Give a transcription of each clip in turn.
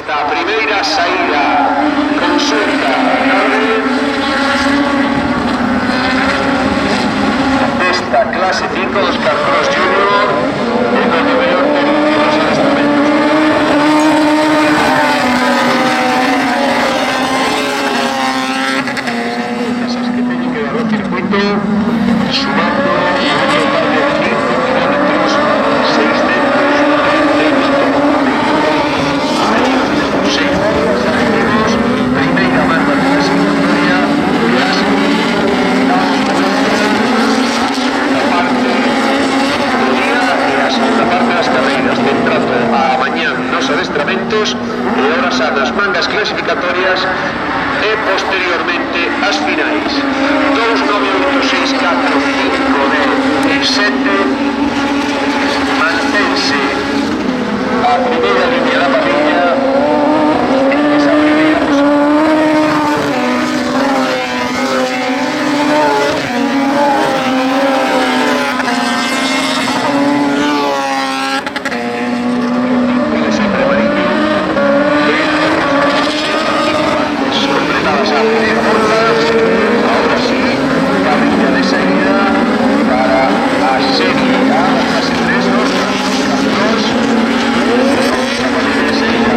esta primeira saída. Consulta desta clase 5 dos Carcross Junior en o nivel técnico dos adestamentos. Esas que teñen que dar o circuito sumando un total de 5 kilómetros 635. Aí os 6 puntos activos, primeira banda de clasificatoria que ha seguido a parte do día e a segunda parte das carreiras, centrando a mañán nos adestramentos e horas a nas mangas clasificatorias e posteriormente as finais. 2, 9, 8, 6, 4, 5, 10 e 7 mantense a primeira línea da parrilla en esa primeira posición. Completadas a primer vueltas, ahora sí, parrilla de seguida para la serie A, la fase 3, 2, 2, esa parrilla de seguida.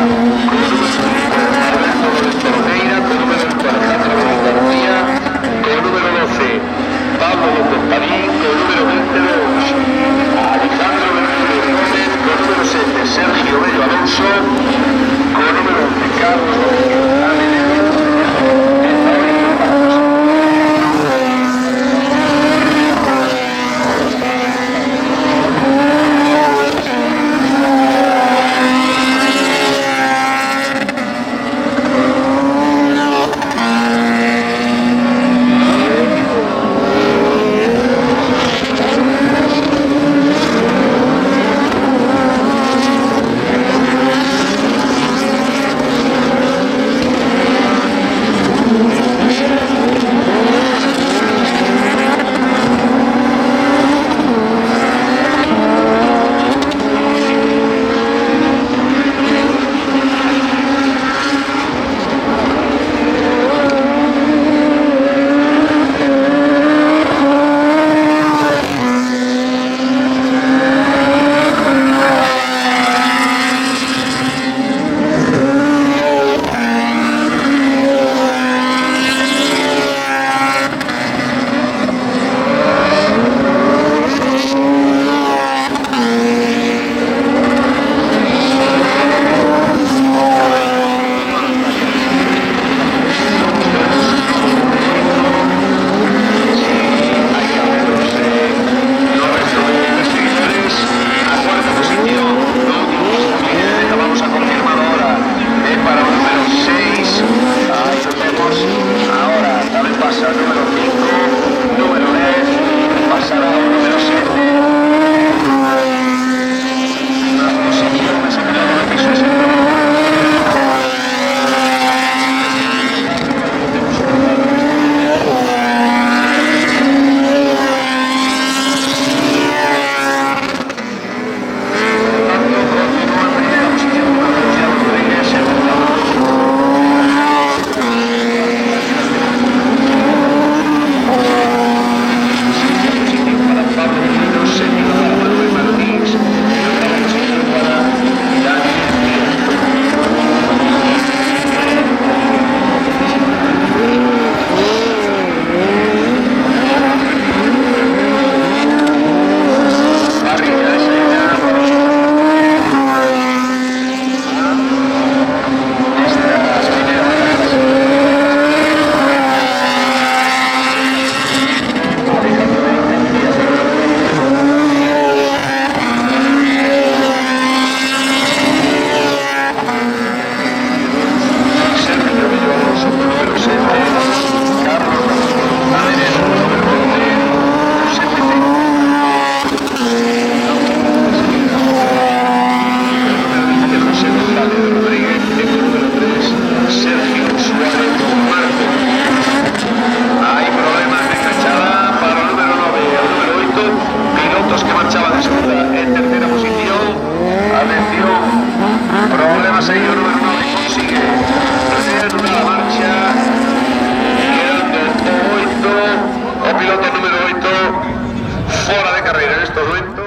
carreira nestes momentos.